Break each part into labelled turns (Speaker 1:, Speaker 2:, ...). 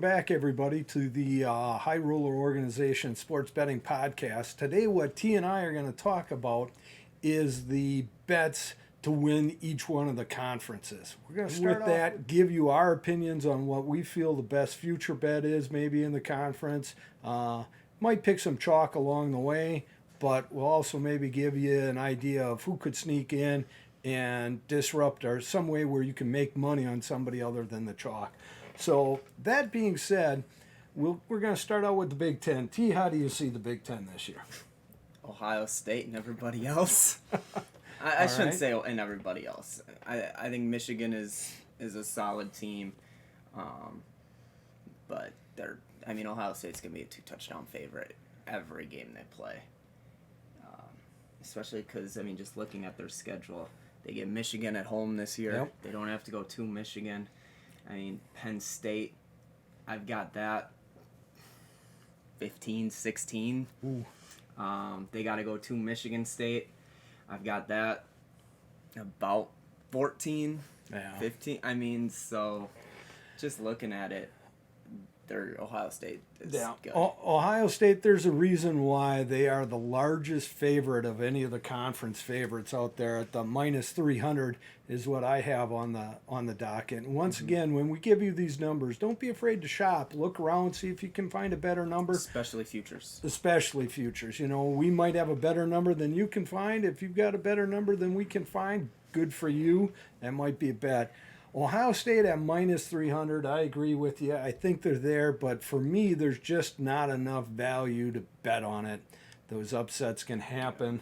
Speaker 1: back, everybody, to the High Roller Organization Sports Betting Podcast. Today, what T and I are going to talk about is the bets to win each one of the conferences. We're going to start with that, give you our opinions on what we feel the best future bet is, maybe in the conference. Might pick some chalk along the way, but we'll also maybe give you an idea of who could sneak in and disrupt, or some way where you can make money on somebody other than the chalk. So that being said, we're going to start out with the Big Ten. T, how do you see the Big Ten this year?
Speaker 2: Ohio State and everybody else. I shouldn't say and everybody else. I think Michigan is a solid team, but Ohio State's gonna be a 2-touchdown favorite every game they play. Especially because just looking at their schedule, they get Michigan at home this year.
Speaker 1: Yep. They
Speaker 2: don't have to go to Michigan. Penn State, I've got that 15, 16.
Speaker 1: Ooh.
Speaker 2: They got to go to Michigan State. I've got that about 14, 15. So just looking at it, Ohio State is good.
Speaker 1: Ohio State, there's a reason why they are the largest favorite of any of the conference favorites out there. At the minus 300 is what I have on the docket. And once again, when we give you these numbers, don't be afraid to shop. Look around, see if you can find a better number.
Speaker 2: Especially futures.
Speaker 1: We might have a better number than you can find. If you've got a better number than we can find, good for you. That might be a bet. Ohio State at minus 300, I agree with you. I think they're there, but for me, there's just not enough value to bet on it. Those upsets can happen.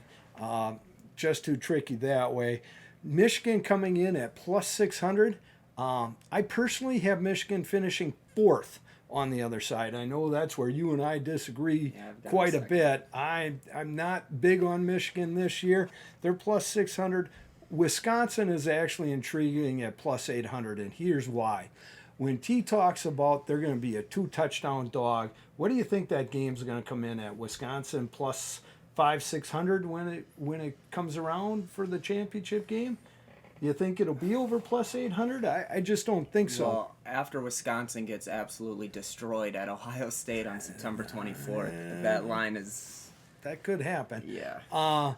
Speaker 1: Just too tricky that way. Michigan coming in at plus 600. I personally have Michigan finishing fourth on the other side. I know that's where you and I disagree quite a bit. I'm not big on Michigan this year. They're plus 600. Wisconsin is actually intriguing at plus 800, and here's why. When T talks about they're going to be a 2-touchdown dog, what do you think that game's going to come in at? Wisconsin plus 500-600 when it comes around for the championship game? You think it'll be over plus 800? I just don't think so.
Speaker 2: Well, after Wisconsin gets absolutely destroyed at Ohio State on September 24th, that line is...
Speaker 1: That could happen.
Speaker 2: Yeah.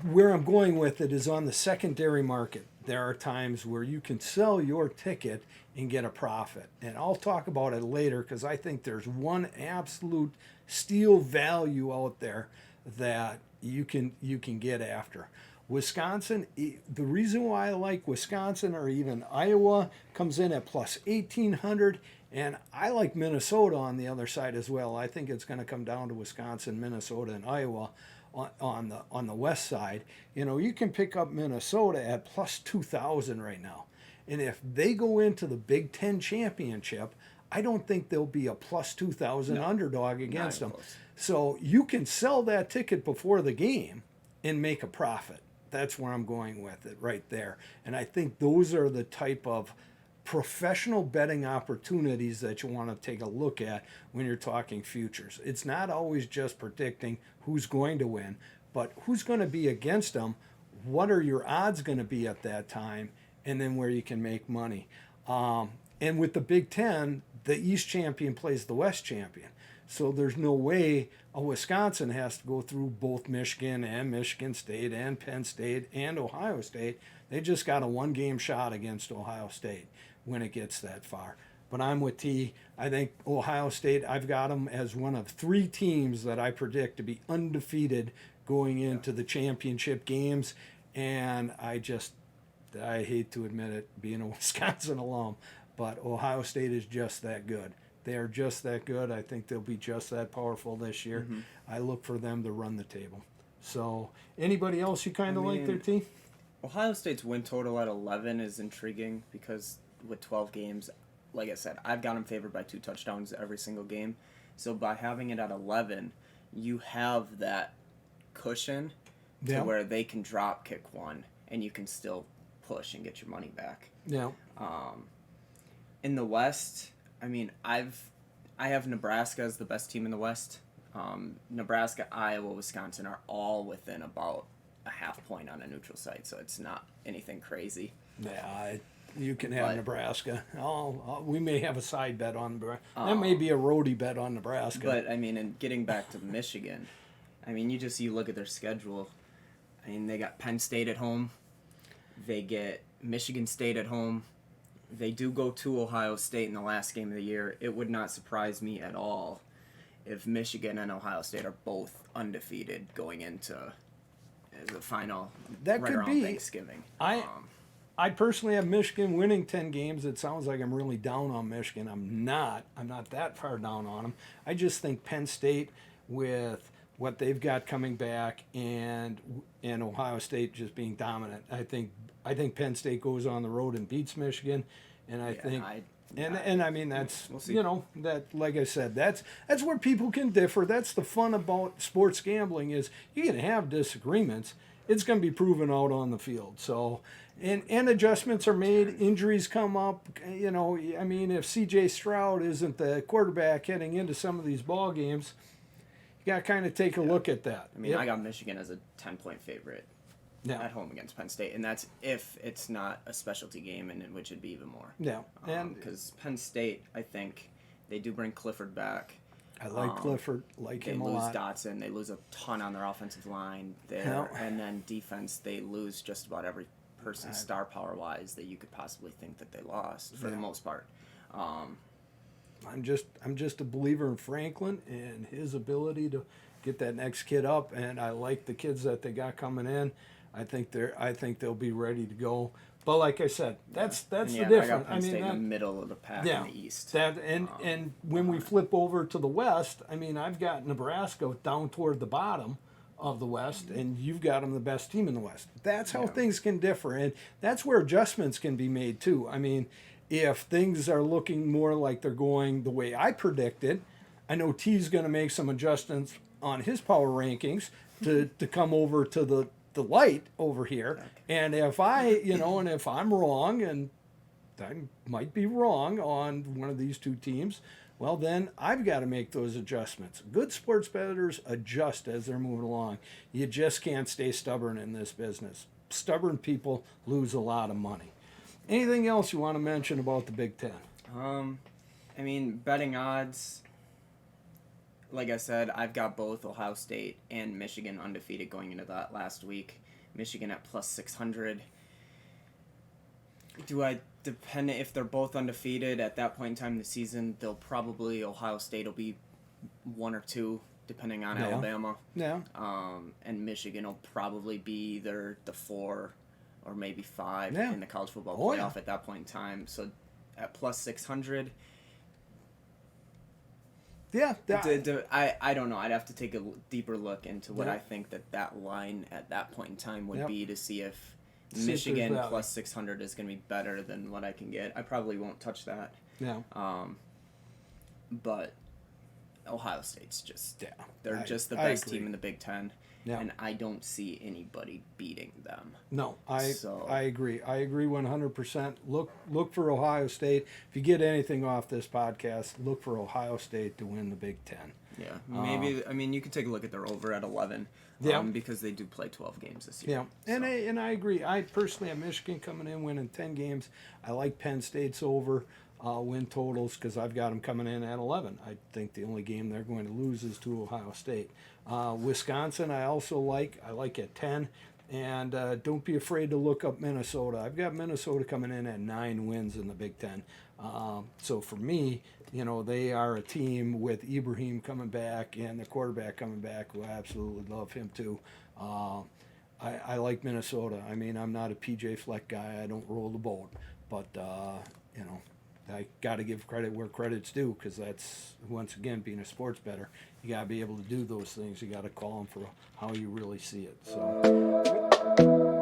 Speaker 1: Where I'm going with it is on the secondary market. There are times where you can sell your ticket and get a profit. And I'll talk about it later because I think there's one absolute steal value out there that you can get after. Wisconsin, the reason why I like Wisconsin or even Iowa comes in at plus 1,800. And I like Minnesota on the other side as well. I think it's going to come down to Wisconsin, Minnesota, and Iowa. On the west side, you can pick up Minnesota at plus 2,000 right now. And if they go into the Big Ten championship, I don't think there'll be a plus 2,000 underdog against them. So you can sell that ticket before the game and make a profit. That's where I'm going with it right there. And I think those are the type of professional betting opportunities that you want to take a look at when you're talking futures. It's not always just predicting who's going to win, but who's going to be against them, what are your odds going to be at that time, and then where you can make money. And with the Big Ten, the East champion plays the West champion. So there's no way a Wisconsin has to go through both Michigan and Michigan State and Penn State and Ohio State. They just got a one-game shot against Ohio State when it gets that far. But I'm with T. I think Ohio State, I've got them as one of 3 teams that I predict to be undefeated going into the championship games. And I hate to admit it, being a Wisconsin alum, but Ohio State is just that good. They are just that good. I think they'll be just that powerful this year. Mm-hmm. I look for them to run the table. So anybody else you kind of like their team?
Speaker 2: Ohio State's win total at 11 is intriguing because with 12 games, like I said, I've got them favored by 2 touchdowns every single game. So by having it at 11, you have that cushion to where they can drop kick one and you can still push and get your money back.
Speaker 1: Yeah.
Speaker 2: In the West, I have Nebraska as the best team in the West. Nebraska, Iowa, Wisconsin are all within about a half point on a neutral site, so it's not anything crazy.
Speaker 1: Yeah, You can have
Speaker 2: But-
Speaker 1: Nebraska. We may have a side bet on Nebraska. That may be a roadie bet on Nebraska.
Speaker 2: But I mean, and getting back to Michigan, I mean, you look at their schedule. I mean, they got Penn State at home. They get Michigan State at home. They do go to Ohio State in the last game of the year. It would not surprise me at all if Michigan and Ohio State are both undefeated going into the final
Speaker 1: That
Speaker 2: right
Speaker 1: could
Speaker 2: around
Speaker 1: be.
Speaker 2: Thanksgiving.
Speaker 1: I personally have Michigan winning 10 games. It sounds like I'm really down on Michigan. I'm not. I'm not that far down on them. I just think Penn State, with what they've got coming back, and Ohio State just being dominant, I think Penn State goes on the road and beats Michigan, and I think. And I mean, that's,
Speaker 2: We'll see.
Speaker 1: that, like I said, that's where people can differ. That's the fun about sports gambling, is you can have disagreements. It's going to be proven out on the field. So, and adjustments are made, injuries come up. I mean, if C.J. Stroud isn't the quarterback heading into some of these ball games, you got to kind of take a look at that.
Speaker 2: I mean, I got Michigan as a 10-point favorite
Speaker 1: Yeah.
Speaker 2: at home against Penn State, and that's if it's not a specialty game, and in which it'd be even more.
Speaker 1: Yeah, and
Speaker 2: Because Penn State, I think they do bring Clifford back.
Speaker 1: I like Clifford, like
Speaker 2: They
Speaker 1: him a
Speaker 2: lose
Speaker 1: lot.
Speaker 2: Dotson. They lose a ton on their offensive line there, and then defense, they lose just about every person star power wise that you could possibly think that they lost for the most part.
Speaker 1: I'm just a believer in Franklin and his ability to get that next kid up, and I like the kids that they got coming in. I think they'll be ready to go. But like I said, that's
Speaker 2: And
Speaker 1: the
Speaker 2: yeah, I
Speaker 1: difference.
Speaker 2: got Penn
Speaker 1: I mean,
Speaker 2: State in
Speaker 1: that,
Speaker 2: the middle of the pack
Speaker 1: yeah,
Speaker 2: in the East.
Speaker 1: that and when we flip over to the West, I mean, I've got Nebraska down toward the bottom of the West, and you've got them the best team in the West. That's how things can differ, and that's where adjustments can be made too. I mean, if things are looking more like they're going the way I predicted, I know T's going to make some adjustments on his power rankings to come over to the light over here. And if if I'm wrong, and I might be wrong on one of these two teams, well, then I've got to make those adjustments. Good sports bettors adjust as they're moving along. You just can't stay stubborn in this business. Stubborn people lose a lot of money. Anything else you want to mention about the Big Ten?
Speaker 2: I mean, betting odds. Like I said, I've got both Ohio State and Michigan undefeated going into that last week. Michigan at plus 600. Depend if they're both undefeated at that point in time in the season, Ohio State will be 1 or 2, depending on Alabama.
Speaker 1: Yeah.
Speaker 2: And Michigan will probably be either the 4 or maybe 5
Speaker 1: Yeah.
Speaker 2: in the college football
Speaker 1: Oh,
Speaker 2: playoff
Speaker 1: yeah.
Speaker 2: at that point in time. So at plus 600.
Speaker 1: Yeah.
Speaker 2: I don't know. I'd have to take a deeper look into what
Speaker 1: Yeah.
Speaker 2: I think that line at that point in time would
Speaker 1: Yep.
Speaker 2: be to see if
Speaker 1: See if
Speaker 2: Michigan
Speaker 1: there's value.
Speaker 2: plus 600 is going to be better than what I can get. I probably won't touch that.
Speaker 1: Yeah.
Speaker 2: But Ohio State's just
Speaker 1: Yeah.
Speaker 2: they're just the
Speaker 1: I
Speaker 2: best
Speaker 1: agree.
Speaker 2: team in the Big Ten,
Speaker 1: Yeah.
Speaker 2: and I don't see anybody beating them.
Speaker 1: No, I agree. I agree 100%. Look for Ohio State. If you get anything off this podcast, look for Ohio State to win the Big Ten.
Speaker 2: Yeah, maybe. I mean, you can take a look at their over at 11.
Speaker 1: Yeah.
Speaker 2: Because they do play 12 games this year.
Speaker 1: Yeah, and I agree. I personally have Michigan coming in winning 10 games. I like Penn State's over win totals because I've got them coming in at 11. I think the only game they're going to lose is to Ohio State. Wisconsin, I also like. I like at 10. And don't be afraid to look up Minnesota. I've got Minnesota coming in at 9 wins in the Big Ten. So for me, they are a team with Ibrahim coming back and the quarterback coming back, who I absolutely love him too. I like Minnesota. I mean, I'm not a PJ Fleck guy. I don't roll the boat. But, I got to give credit where credit's due, because that's, once again, being a sports bettor, you got to be able to do those things. You got to call them for how you really see it. So.